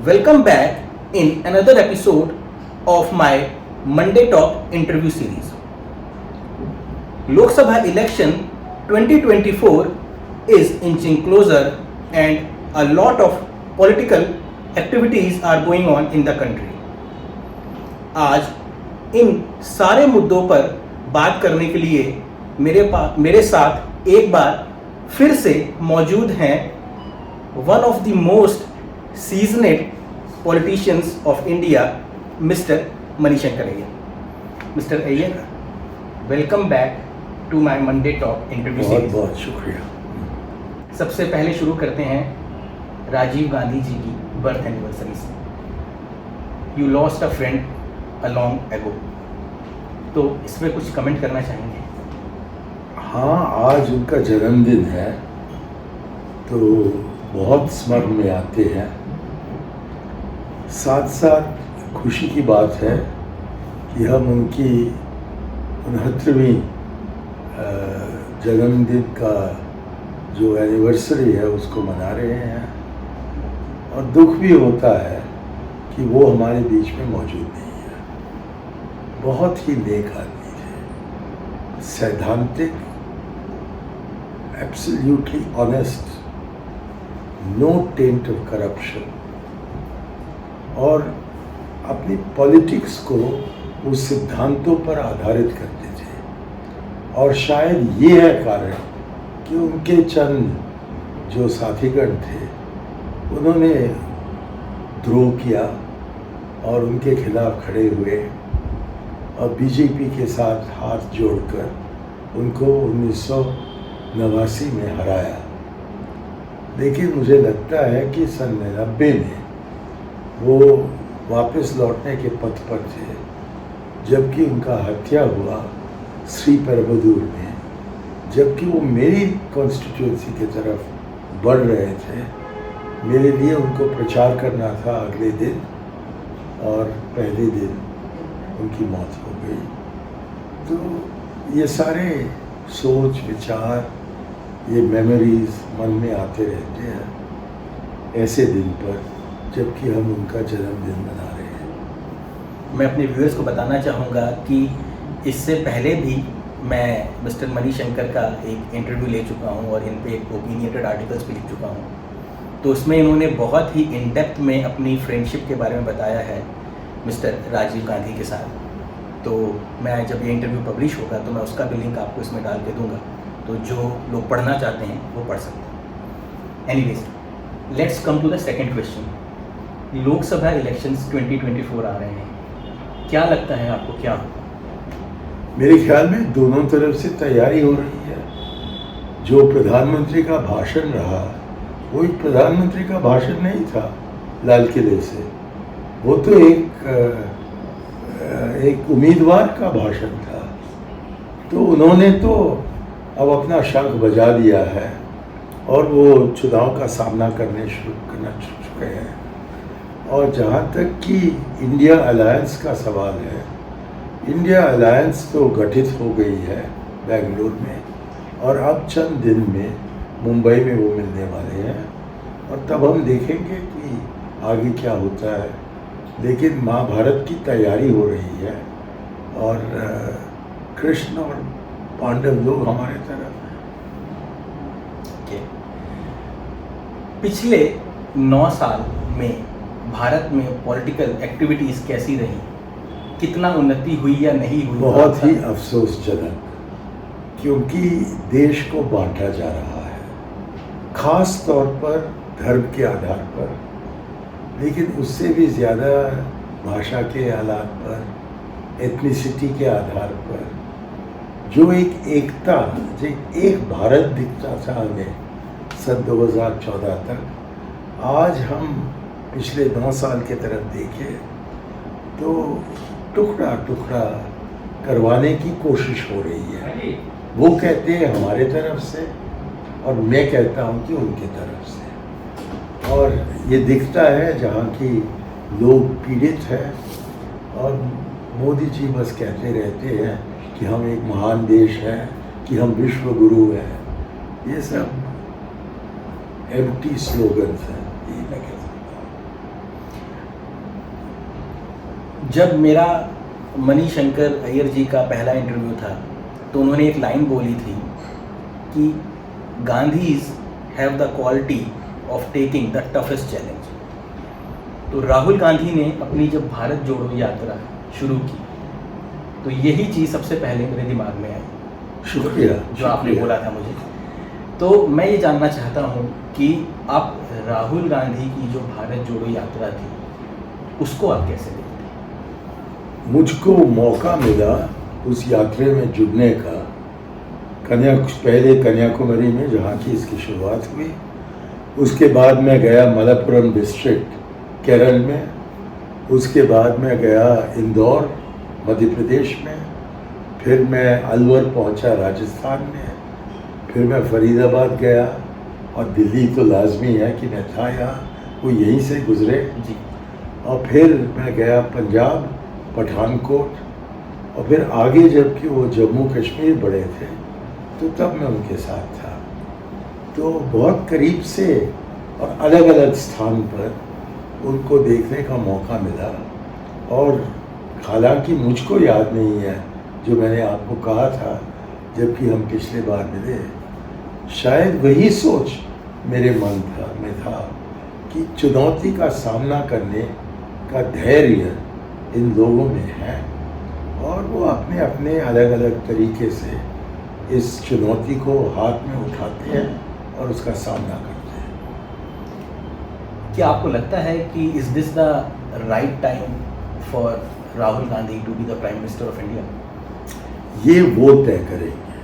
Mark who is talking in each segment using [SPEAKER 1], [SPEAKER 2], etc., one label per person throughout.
[SPEAKER 1] Welcome back in another episode of my Monday Talk interview series. Lok Sabha election 2024 is inching closer and a lot of political activities are going on in the country. आज इन सारे मुद्दों पर बात करने के लिए मेरे साथ एक बार फिर से मौजूद हैं one of the most seasoned politicians of India, Mr. Manishankar Iyer. Mr. Iyer, welcome back to my Monday Talk interview series.
[SPEAKER 2] बहुत शुक्रिया।
[SPEAKER 1] सबसे पहले शुरू करते हैं राजीव गांधी जी की बर्थ एनिवर्सरी से। You lost a friend a long ago. तो इसमें कुछ कमेंट करना चाहेंगे?
[SPEAKER 2] हाँ, आज उनका जन्मदिन है तो बहुत स्मरण में आते हैं। साथ साथ खुशी की बात है कि हम उनकी 69वीं जन्मदिन का जो एनिवर्सरी है उसको मना रहे हैं और दुख भी होता है कि वो हमारे बीच में मौजूद नहीं है। बहुत ही नेक आदमी थे, सैद्धांतिक, absolutely honest, no taint of corruption, और अपनी पॉलिटिक्स को उस सिद्धांतों पर आधारित करते थे। और शायद ये है कारण कि उनके चंद जो साथीगण थे उन्होंने द्रोह किया और उनके खिलाफ खड़े हुए और बीजेपी के साथ हाथ जोड़कर उनको 1989 में हराया। लेकिन मुझे लगता है कि सन 90 में वो वापस लौटने के पथ पर थे, जबकि उनका हत्या हुआ श्रीपेरुंबदूर में, जबकि वो मेरी कॉन्स्टिट्यूंसी की तरफ बढ़ रहे थे। मेरे लिए उनको प्रचार करना था अगले दिन और पहले दिन उनकी मौत हो गई। तो ये सारे सोच विचार, ये मेमोरीज मन में आते रहते हैं ऐसे दिन पर जबकि हम उनका जन्मदिन मना रहे हैं।
[SPEAKER 1] मैं अपने व्यूअर्स को बताना चाहूँगा कि इससे पहले भी मैं मिस्टर मणिशंकर का एक इंटरव्यू ले चुका हूँ और इन पे एक ओपिनियटेड आर्टिकल्स भी लिख चुका हूँ। तो उसमें इन्होंने बहुत ही इन डेप्थ में अपनी फ्रेंडशिप के बारे में बताया है मिस्टर राजीव गांधी के साथ। तो मैं जब ये इंटरव्यू पब्लिश होगा तो मैं उसका भी लिंक आपको इसमें डाल के दूँगा, तो जो लोग पढ़ना चाहते हैं वो पढ़ सकते हैं। Anyways, let's come to the second question. Lok Sabha elections 2024 आ रहे हैं, क्या लगता है आपको क्या होगा?
[SPEAKER 2] मेरे ख्याल में दोनों तरफ से तैयारी हो रही है। जो प्रधानमंत्री का भाषण रहा वो एक प्रधानमंत्री का भाषण नहीं था लाल किले से, वो तो एक उम्मीदवार का भाषण था। तो उन्होंने तो अब अपना शंख बजा दिया है और वो चुनाव का सामना करना शुरू चुके हैं। और जहाँ तक कि इंडिया अलायंस का सवाल है, इंडिया अलायंस तो गठित हो गई है बेंगलुरु में और अब चंद दिन में मुंबई में वो मिलने वाले हैं और तब हम देखेंगे कि आगे क्या होता है। लेकिन महाभारत की तैयारी हो रही है और कृष्ण और पांडव लोग हमारे तरफ।
[SPEAKER 1] पिछले 9 साल में भारत में पॉलिटिकल एक्टिविटीज़ कैसी रही? कितना उन्नति हुई या नहीं हुई?
[SPEAKER 2] बहुत ही अफसोसजनक, क्योंकि देश को बांटा जा रहा है, खास तौर पर धर्म के आधार पर, लेकिन उससे भी ज़्यादा भाषा के आधार पर, एथनिसिटी के आधार पर। जो एक एकता, जो एक भारत दिखता था हमें सन 2014 तक, आज हम पिछले 9 साल के तरफ देखें तो टुकड़ा टुकड़ा करवाने की कोशिश हो रही है। वो कहते हैं हमारे तरफ से और मैं कहता हूँ कि उनके तरफ से। और ये दिखता है जहाँ की लोग पीड़ित हैं और मोदी जी बस कहते रहते हैं कि हम एक महान देश है, कि हम विश्व गुरु हैं। ये सब एम्प्टी स्लोगन्स हैं, ये मैं कह सकता हूँ।
[SPEAKER 1] जब मेरा मणिशंकर अय्यर जी का पहला इंटरव्यू था तो उन्होंने एक लाइन बोली थी कि Gandhi's have the quality of taking the toughest challenge. तो राहुल गांधी ने अपनी जब भारत जोड़ो यात्रा शुरू की तो यही चीज़ सबसे पहले मेरे दिमाग में आई।
[SPEAKER 2] शुक्रिया
[SPEAKER 1] जो आपने बोला था मुझे। तो मैं ये जानना चाहता हूँ कि आप राहुल गांधी की जो भारत जोड़ो यात्रा थी उसको आप कैसे देखते हैं?
[SPEAKER 2] मुझको मौका मिला उस यात्रा में जुड़ने का पहले कन्याकुमारी में, जहाँ की इसकी शुरुआत हुई। उसके बाद मैं गया मलप्पुरम डिस्ट्रिक्ट केरल में, उसके बाद मैं गया इंदौर मध्य प्रदेश में, फिर मैं अलवर पहुंचा राजस्थान में, फिर मैं फरीदाबाद गया, और दिल्ली तो लाजमी है कि मैं था यहाँ, वो यहीं से गुजरे
[SPEAKER 1] जी।
[SPEAKER 2] और फिर मैं गया पंजाब पठानकोट, और फिर आगे जबकि वो जम्मू कश्मीर बढ़े थे तो तब मैं उनके साथ था। तो बहुत करीब से और अलग अलग स्थान पर उनको देखने का मौका मिला। और हालांकि मुझको याद नहीं है जो मैंने आपको कहा था जबकि हम पिछले बार मिले, शायद वही सोच मेरे मन में था कि चुनौती का सामना करने का धैर्य इन लोगों में है और वो अपने अपने अलग अलग तरीके से इस चुनौती को हाथ में उठाते हैं और उसका सामना करते हैं।
[SPEAKER 1] क्या आपको लगता है कि is this the right time for Rahul Gandhi to be the prime minister of India?
[SPEAKER 2] ये वो तय करेंगे,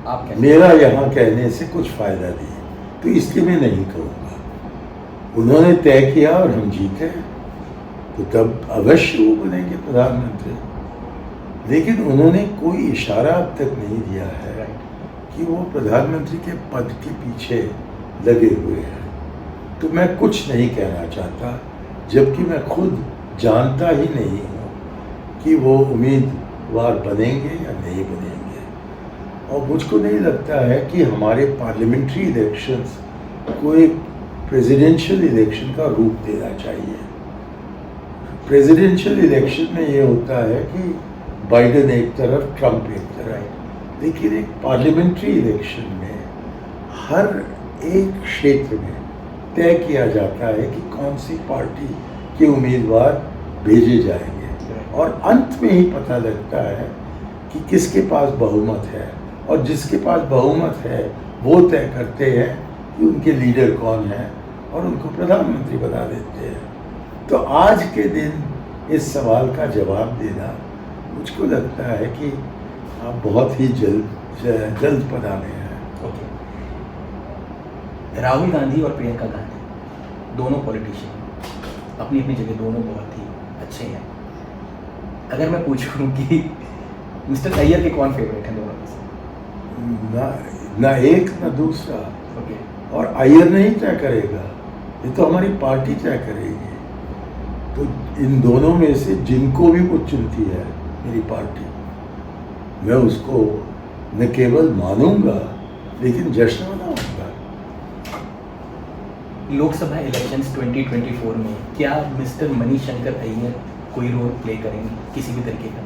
[SPEAKER 1] आप कैसे?
[SPEAKER 2] मेरा यहाँ कहने से कुछ फायदा नहीं, तो इसलिए मैं नहीं कहूँगा। उन्होंने तय किया और हम जीते तो तब अवश्य वो बनेंगे प्रधानमंत्री। लेकिन उन्होंने कोई इशारा अब तक नहीं दिया है कि वो प्रधानमंत्री के पद के पीछे लगे हुए हैं। तो मैं कुछ नहीं कहना चाहता, जबकि मैं खुद जानता ही नहीं हूँ कि वो उम्मीदवार बनेंगे या नहीं बनेंगे। और मुझको नहीं लगता है कि हमारे पार्लियामेंट्री इलेक्शंस को एक प्रेसिडेंशियल इलेक्शन का रूप देना चाहिए। प्रेसिडेंशियल इलेक्शन में ये होता है कि बाइडेन एक तरफ, ट्रंप एक तरफ, लेकिन एक पार्लियामेंट्री इलेक्शन में हर एक क्षेत्र में तय किया जाता है कि कौन सी पार्टी के उम्मीदवार भेजे जाएंगे और अंत में ही पता लगता है कि किसके पास बहुमत है, और जिसके पास बहुमत है वो तय करते हैं कि उनके लीडर कौन है और उनको प्रधानमंत्री बना देते हैं। तो आज के दिन इस सवाल का जवाब देना मुझको लगता है कि आप बहुत ही जल्दपना में हैं।
[SPEAKER 1] ओके। राहुल गांधी और प्रियंका गांधी दोनों पॉलिटिशियन, अपनी अपनी जगह दोनों बहुत ही अच्छे हैं। अगर मैं पूछूं कि मिस्टर अय्यर के कौन फेवरेट हैं दोनों में से?
[SPEAKER 2] ना एक ना दूसरा।
[SPEAKER 1] ओके।
[SPEAKER 2] और अय्यर नहीं तय करेगा, ये तो हमारी पार्टी तय करेगी। तो इन दोनों में से जिनको भी वो चुनती है मेरी पार्टी, मैं उसको न केवल मानूंगा लेकिन जश्न मनाऊंगा।
[SPEAKER 1] लोकसभा इलेक्शंस 2024 में क्या मिस्टर मणिशंकर अय्यर कोई रोल प्ले करेंगे किसी भी तरीके का?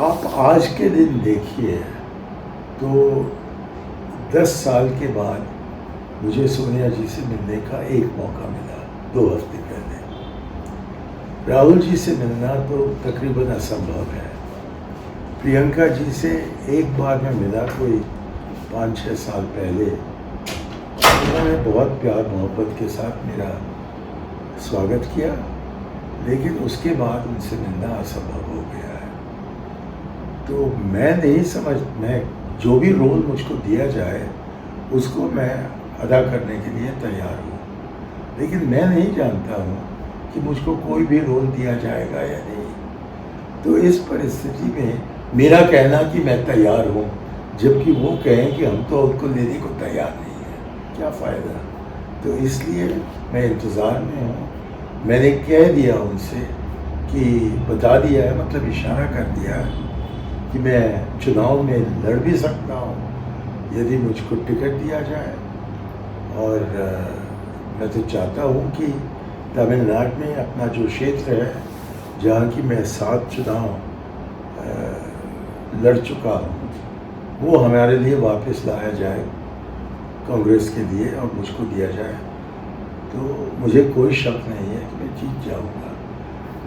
[SPEAKER 2] आप आज के दिन देखिए तो 10 साल के बाद मुझे सोनिया जी से मिलने का एक मौका मिला 2 हफ्ते पहले। राहुल जी से मिलना तो तकरीबन असंभव है। प्रियंका जी से एक बार मैं मिला कोई 5-6 साल पहले, उन्होंने बहुत प्यार मोहब्बत के साथ मेरा स्वागत किया, लेकिन उसके बाद उनसे मिलना असंभव हो गया है। तो मैं नहीं मैं जो भी रोल मुझको दिया जाए उसको मैं अदा करने के लिए तैयार हूँ, लेकिन मैं नहीं जानता हूँ कि मुझको कोई भी रोल दिया जाएगा या नहीं। तो इस परिस्थिति में मेरा कहना कि मैं तैयार हूँ, जबकि वो कहें कि हम तो उनको लेने को तैयार नहीं हैं, क्या फ़ायदा। तो इसलिए मैं इंतज़ार में हूँ। मैंने कह दिया उनसे कि बता दिया है, मतलब इशारा कर दिया कि मैं चुनाव में लड़ भी सकता हूँ यदि मुझको टिकट दिया जाए। और मैं तो चाहता हूँ कि तमिलनाडु में अपना जो क्षेत्र है जहाँ की मैं 7 चुनाव लड़ चुका हूँ, वो हमारे लिए वापस लाया जाए कांग्रेस के लिए और मुझको दिया जाए, तो मुझे कोई शक नहीं है कि मैं जीत जाऊँगा।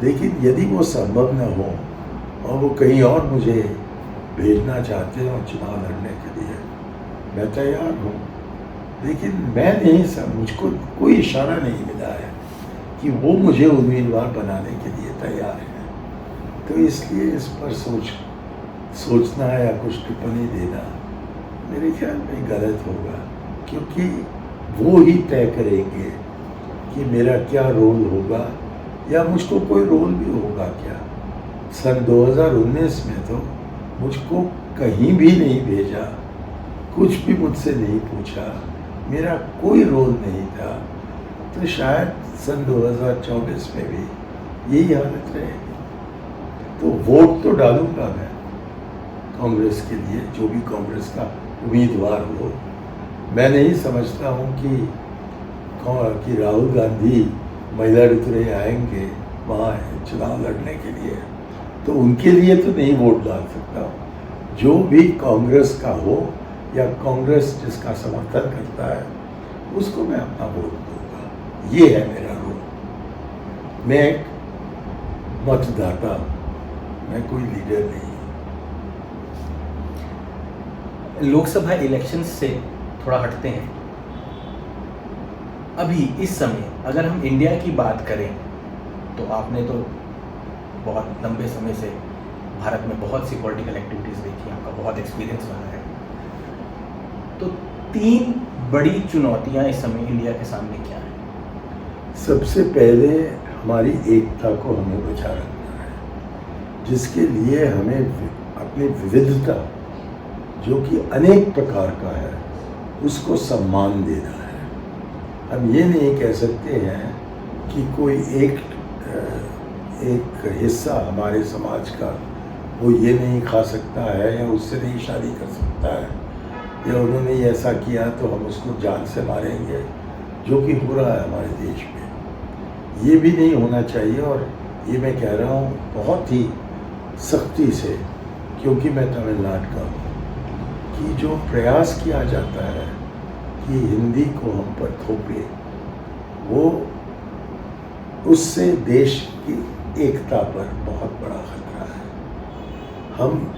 [SPEAKER 2] लेकिन यदि वो संभव न हो और वो कहीं और मुझे भेजना चाहते हो चुनाव लड़ने के लिए, मैं तैयार हूँ। लेकिन मैं नहीं सब, मुझको कोई इशारा नहीं मिला है कि वो मुझे उम्मीदवार बनाने के लिए तैयार है। तो इसलिए इस पर सोचना या कुछ टिप्पणी देना मेरे ख्याल में गलत होगा, क्योंकि वो ही तय करेंगे कि मेरा क्या रोल होगा या मुझको कोई रोल भी होगा क्या। सन 2019 में तो मुझको कहीं भी नहीं भेजा, कुछ भी मुझसे नहीं पूछा, मेरा कोई रोल नहीं था। तो शायद सन 2024 में भी यही हालत रहेगी। तो वोट तो डालूंगा मैं कांग्रेस के लिए, जो भी कांग्रेस का उम्मीदवार हो। मैं नहीं समझता हूँ कि राहुल गांधी मयिलादुथुरई आएंगे वहाँ चुनाव लड़ने के लिए, तो उनके लिए तो नहीं वोट डाल सकता हूँ। जो भी कांग्रेस का हो या कांग्रेस जिसका समर्थन करता है, उसको मैं अपना वोट दूंगा। ये है मेरा रोल। मैं एक मतदाता, मैं कोई लीडर नहीं।
[SPEAKER 1] लोकसभा इलेक्शन से थोड़ा हटते हैं। अभी इस समय अगर हम इंडिया की बात करें तो आपने तो बहुत लंबे समय से भारत में बहुत सी पॉलिटिकल एक्टिविटीज़ देखी, आपका बहुत एक्सपीरियंस रहा है। तो 3 बड़ी चुनौतियां इस समय इंडिया के सामने क्या हैं?
[SPEAKER 2] सबसे पहले हमारी एकता को हमें बचा रखना है, जिसके लिए हमें अपनी विविधता जो कि अनेक प्रकार का है उसको सम्मान देना है। हम ये नहीं कह सकते हैं कि कोई एक हिस्सा हमारे समाज का वो ये नहीं खा सकता है या उससे नहीं शादी कर सकता है, या उन्होंने ऐसा किया तो हम उसको जान से मारेंगे, जो कि हो रहा है हमारे देश में। ये भी नहीं होना चाहिए। और ये मैं कह रहा हूँ बहुत ही सख्ती से, क्योंकि मैं तमिलनाडु का हूँ, कि जो प्रयास किया जाता है कि हिंदी को हम पर थोपे, वो उससे देश की एकता पर बहुत बड़ा खतरा है।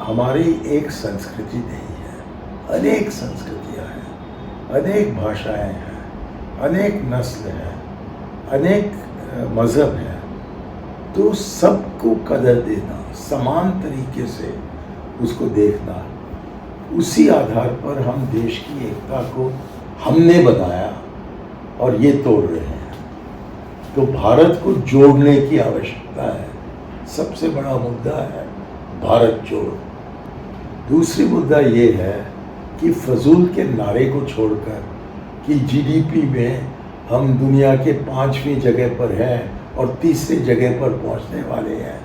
[SPEAKER 2] हमारी एक संस्कृति नहीं है, अनेक संस्कृतियाँ हैं, अनेक भाषाएं हैं, अनेक नस्ल हैं, अनेक मज़हब हैं। तो सबको कदर देना, समान तरीके से उसको देखना, उसी आधार पर हम देश की एकता को हमने बनाया और ये तोड़ रहे हैं। तो भारत को जोड़ने की आवश्यकता है। सबसे बड़ा मुद्दा है भारत जोड़ो। दूसरी मुद्दा ये है कि फजूल के नारे को छोड़कर कि जीडीपी में हम दुनिया के 5वीं जगह पर हैं और 3री जगह पर पहुंचने वाले हैं,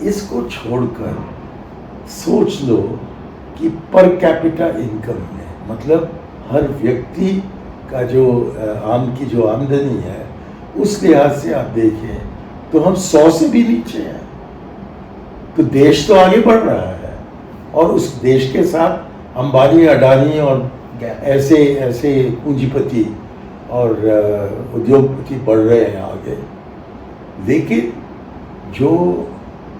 [SPEAKER 2] इसको छोड़कर सोच लो कि पर कैपिटा इनकम में, मतलब हर व्यक्ति का जो आमदनी है, उस लिहाज से आप देखें तो हम 100 से भी नीचे हैं। तो देश तो आगे बढ़ रहा है और उस देश के साथ अंबानी, अडानी और ऐसे पूंजीपति और उद्योगपति बढ़ रहे हैं आगे। लेकिन जो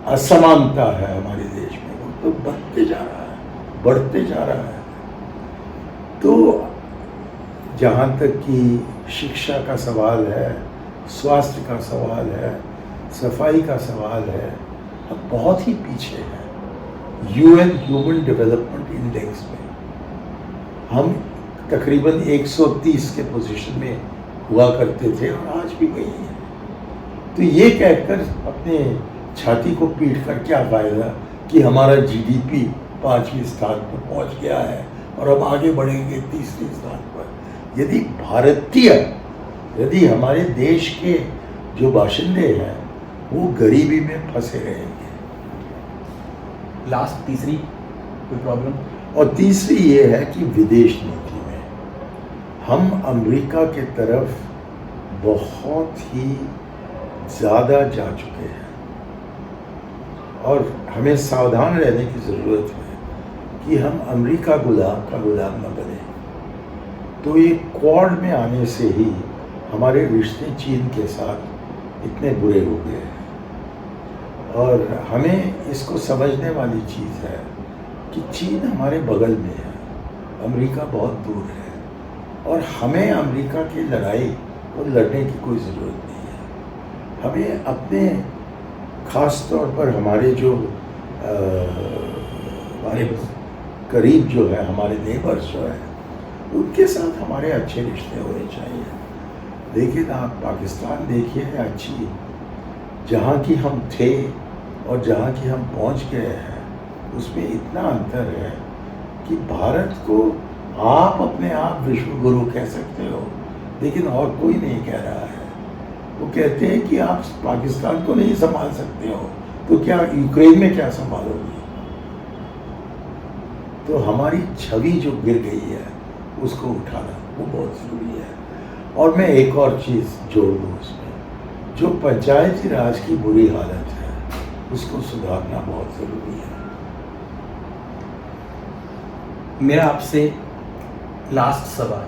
[SPEAKER 2] असमानता है हमारे देश में, वो तो बढ़ते जा रहा है। तो जहाँ तक कि शिक्षा का सवाल है, स्वास्थ्य का सवाल है, सफाई का सवाल है, हम बहुत ही पीछे हैं। यूएन ह्यूमन डेवलपमेंट इंडेक्स में हम तकरीबन 130 के पोजीशन में हुआ करते थे और आज भी वही हैं। तो ये कहकर अपने छाती को पीट कर क्या फायदा कि हमारा जीडीपी 5वें स्थान पर पहुंच गया है और अब आगे बढ़ेंगे 3रे स्थान पर। यदि हमारे देश के जो बाशिंदे हैं वो गरीबी में फंसे रहेंगे।
[SPEAKER 1] लास्ट तीसरी कोई प्रॉब्लम?
[SPEAKER 2] और तीसरी ये है कि विदेश नीति में हम अमेरिका के तरफ बहुत ही ज़्यादा जा चुके हैं। और हमें सावधान रहने की ज़रूरत है कि हम अमेरिका गुलाम का गुलाम न बने। तो ये क्वाड में आने से ही हमारे रिश्ते चीन के साथ इतने बुरे हो गए हैं। और हमें इसको समझने वाली चीज़ है कि चीन हमारे बगल में है, अमेरिका बहुत दूर है, और हमें अमेरिका की लड़ाई को लड़ने की कोई ज़रूरत नहीं है। हमें अपने ख़ास तौर पर हमारे जो हमारे करीब जो है, हमारे नेबर्स जो है, उनके साथ हमारे अच्छे रिश्ते होने चाहिए। लेकिन आप पाकिस्तान देखिए, अच्छी जहाँ की हम थे और जहाँ की हम पहुँच गए हैं, उसमें इतना अंतर है कि भारत को आप अपने आप विश्व गुरु कह सकते हो, लेकिन और कोई नहीं कह रहा है। वो कहते हैं कि आप पाकिस्तान को नहीं संभाल सकते हो, तो क्या यूक्रेन में क्या संभालोगे? तो हमारी छवि जो गिर गई है, उसको उठाना वो बहुत ज़रूरी है। और मैं एक और चीज़ जोड़ दूँ उसमें, जो पंचायती राज की बुरी हालत है, उसको सुधारना बहुत ज़रूरी है।
[SPEAKER 1] मेरा आपसे लास्ट सवाल,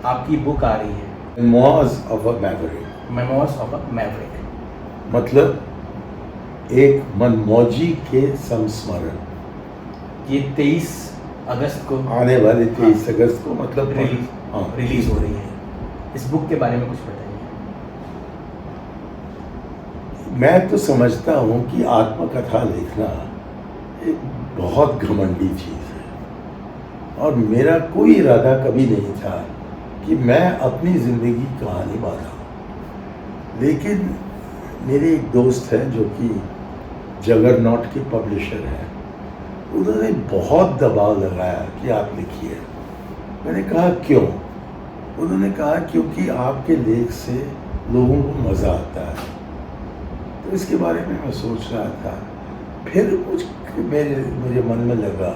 [SPEAKER 1] आपकी बुक आ रही है
[SPEAKER 2] memoirs of a Maverick,
[SPEAKER 1] memoirs of a Maverick,
[SPEAKER 2] मतलब एक मनमौजी के संस्मरण।
[SPEAKER 1] ये 23 अगस्त को
[SPEAKER 2] आने वाले 23 अगस्त को मतलब
[SPEAKER 1] रिलीज हो रही है। इस बुक के बारे में कुछ बताइए।
[SPEAKER 2] मैं तो समझता हूँ कि आत्मकथा लिखना एक बहुत घमंडी चीज़ है, और मेरा कोई इरादा कभी नहीं था कि मैं अपनी ज़िंदगी की कहानी बांधूं। लेकिन मेरे एक दोस्त हैं जो कि जगरनॉट के पब्लिशर हैं, उन्होंने बहुत दबाव लगाया कि आप लिखिए। मैंने कहा क्यों? उन्होंने कहा क्योंकि आपके लेख से लोगों को मज़ा आता है। तो इसके बारे में मैं सोच रहा था, फिर मुझे मन में लगा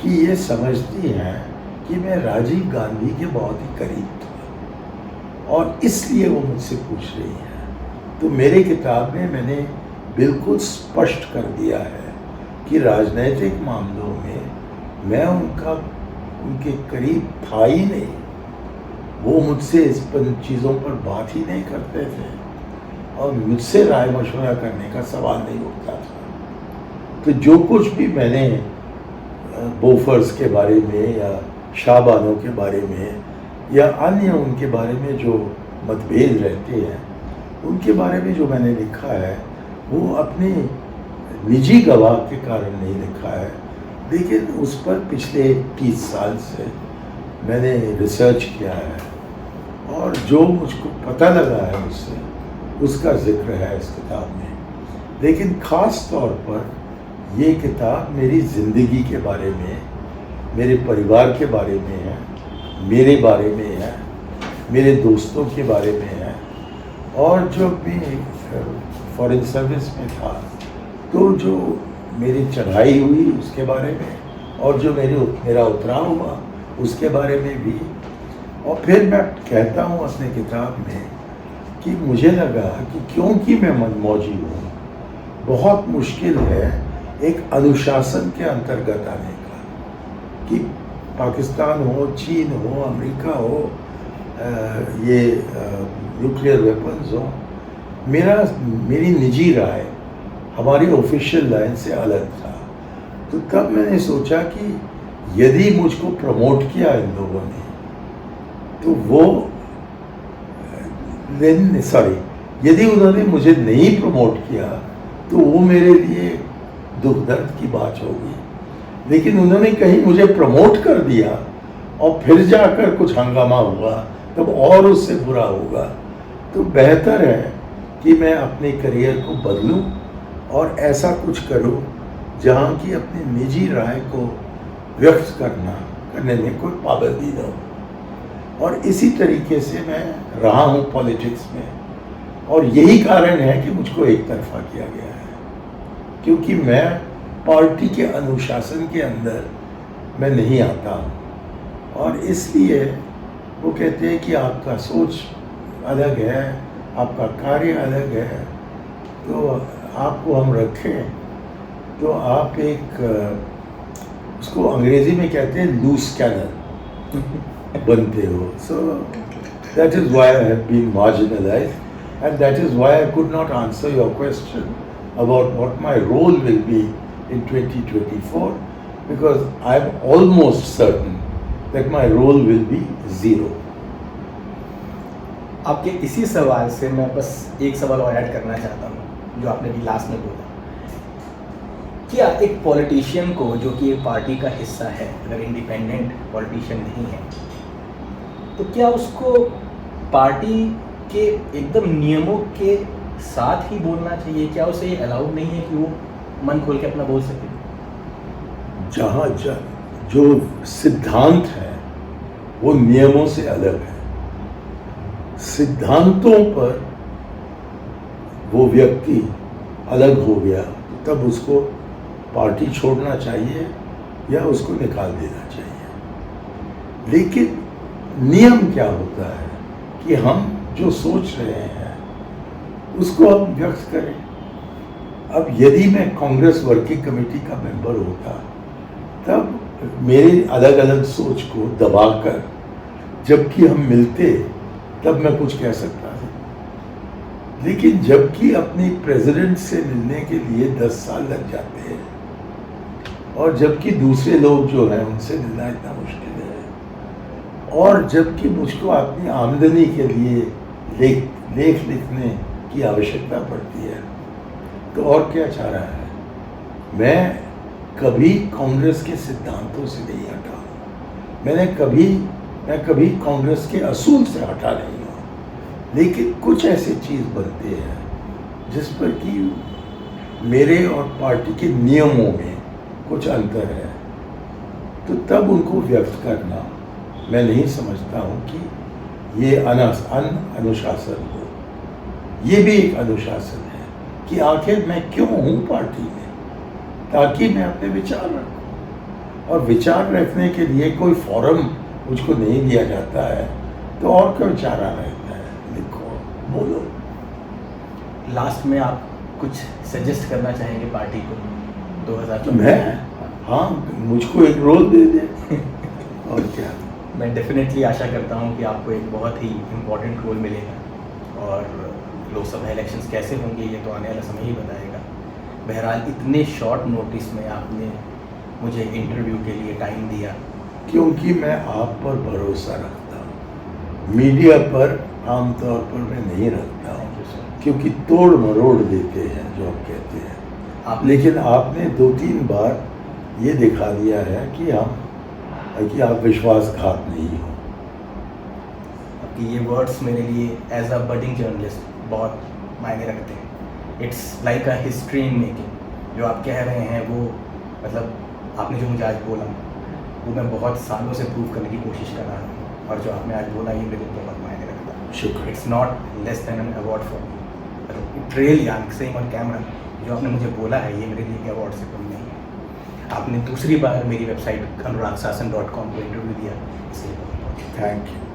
[SPEAKER 2] कि ये समझती हैं कि मैं राजीव गांधी के बहुत ही करीब था, और इसलिए वो मुझसे पूछ रही हैं। तो मेरे किताब में मैंने बिल्कुल स्पष्ट कर दिया है कि राजनीतिक मामलों में मैं उनके करीब था ही नहीं। वो मुझसे इस पर चीज़ों पर बात ही नहीं करते थे, और मुझसे राय मशवरा करने का सवाल नहीं उठता था। तो जो कुछ भी मैंने बोफर्स के बारे में या शाहबानों के बारे में या अन्य उनके बारे में जो मतभेद रहते हैं, उनके बारे में जो मैंने लिखा है, वो अपने निजी गवाह के कारण नहीं लिखा है, लेकिन उस पर पिछले 30 साल से मैंने रिसर्च किया है, और जो मुझको पता लगा है उससे, उसका जिक्र है इस किताब में। लेकिन ख़ास तौर पर ये किताब मेरी ज़िंदगी के बारे में, मेरे परिवार के बारे में है, मेरे बारे में है, मेरे दोस्तों के बारे में है, और जो भी फॉरेन सर्विस में था तो जो मेरी चढ़ाई हुई उसके बारे में, और जो मेरा उतराव हुआ उसके बारे में भी। और फिर मैं कहता हूँ अपने किताब में कि मुझे लगा कि क्योंकि मैं मनमौजी हूँ, बहुत मुश्किल है एक अनुशासन के अंतर्गत आने का, कि पाकिस्तान हो, चीन हो, अमेरिका हो, ये न्यूक्लियर वेपन्स हो, मेरी निजी राय हमारी ऑफिशियल लाइन से अलग था। तो तब मैंने सोचा कि यदि मुझको प्रमोट किया इन लोगों ने, तो यदि उन्होंने मुझे नहीं प्रमोट किया तो वो मेरे लिए दुख दर्द की बात होगी। लेकिन उन्होंने कहीं मुझे प्रमोट कर दिया और फिर जाकर कुछ हंगामा हुआ, तब और उससे बुरा होगा। तो बेहतर है कि मैं अपने करियर को बदलूं और ऐसा कुछ करूं जहां की अपनी निजी राय को व्यक्त करने में कोई पाबंदी न हो। और इसी तरीके से मैं रहा हूं पॉलिटिक्स में, और यही कारण है कि मुझको एक तरफा किया गया है, क्योंकि मैं पार्टी के अनुशासन के अंदर मैं नहीं आता हूँ। और इसलिए वो कहते हैं कि आपका सोच अलग है, आपका कार्य अलग है, तो आपको हम रखें तो आप एक उसको अंग्रेजी में कहते हैं लूज कैनन बनते हो. So that is why I have been marginalised and that is why I could not answer your question about what my role will be in 2024, because I am almost certain that my role will be zero.
[SPEAKER 1] आपके इसी सवाल से मैं बस एक सवाल और add करना चाहता हूँ जो आपने भी लास्ट में बोला. क्या एक पॉलिटिशियन को जो कि एक पार्टी का हिस्सा है, अगर इंडिपेंडेंट पॉलिटिशियन नहीं है, तो क्या उसको पार्टी के एकदम नियमों के साथ ही बोलना चाहिए? क्या उसे ये अलाउड नहीं है कि वो मन खोल के अपना बोल सके?
[SPEAKER 2] जहाँ जो सिद्धांत है वो नियमों से अलग है. सिद्धांतों पर वो व्यक्ति अलग हो गया तब उसको पार्टी छोड़ना चाहिए या उसको निकाल देना चाहिए. लेकिन नियम क्या होता है कि हम जो सोच रहे हैं उसको हम व्यक्त करें. अब यदि मैं कांग्रेस वर्किंग कमेटी का मेंबर होता तब मेरे अलग अलग सोच को दबाकर जबकि हम मिलते तब मैं कुछ कह सकता था. लेकिन जबकि अपने प्रेसिडेंट से मिलने के लिए 10 साल लग जाते हैं और जबकि दूसरे लोग जो हैं उनसे मिलना इतना मुश्किल है और जबकि मुझको अपनी आमदनी के लिए लेख लिखने की आवश्यकता पड़ती है, तो और क्या चाह रहा है. मैं कभी कांग्रेस के सिद्धांतों से नहीं हटा. मैं कभी कांग्रेस के असूल से हटा नहीं हूँ. लेकिन कुछ ऐसी चीज़ बनते हैं जिस पर कि मेरे और पार्टी के नियमों में कुछ अंतर है, तो तब उनको व्यक्त करना मैं नहीं समझता हूँ कि ये अनुशासन हो. ये भी एक अनुशासन है कि आखिर मैं क्यों हूँ पार्टी में, ताकि मैं अपने विचार रखूँ. और विचार रखने के लिए कोई फोरम मुझको नहीं दिया जाता है, तो और क्या चारा रहता है. लिखो, बोलो.
[SPEAKER 1] लास्ट में आप कुछ सजेस्ट करना चाहेंगे पार्टी को 2024?
[SPEAKER 2] मैं हाँ, मुझको एक रोल दे दे. और क्या.
[SPEAKER 1] मैं डेफिनेटली आशा करता हूँ कि आपको एक बहुत ही इम्पोर्टेंट रोल मिलेगा और लोकसभा इलेक्शंस कैसे होंगे ये तो आने वाला समय ही बताएगा. बहरहाल इतने शॉर्ट नोटिस में आपने मुझे इंटरव्यू के लिए टाइम दिया.
[SPEAKER 2] क्योंकि मैं आप पर भरोसा रखता हूँ. मीडिया पर आमतौर पर मैं नहीं रखता हूँ क्योंकि तोड़ मरोड़ देते हैं जो आप कहते हैं. लेकिन आपने 2-3 बार ये दिखा दिया है कि आप विश्वासघात नहीं हो.
[SPEAKER 1] आपके ये वर्ड्स मेरे लिए एज अ बडिंग जर्नलिस्ट बहुत मायने रखते हैं. It's like a history in making. जो आप कह रहे हैं वो मतलब आपने जो मुझे आज बोला वो मैं बहुत सालों से प्रूव करने की कोशिश कर रहा हूँ, और जो आपने आज बोला ये मेरे लिए बहुत मायने रखता है.
[SPEAKER 2] शुक्रिया.
[SPEAKER 1] It's not less than an award for me. It really, I am saying on camera, जो आपने मुझे बोला है ये मेरे लिए अवार्ड से कम नहीं है. आपने दूसरी बार मेरी वेबसाइट anuragsasan.com को इंटरव्यू दिया, इसलिए बहुत बहुत
[SPEAKER 2] थैंक यू.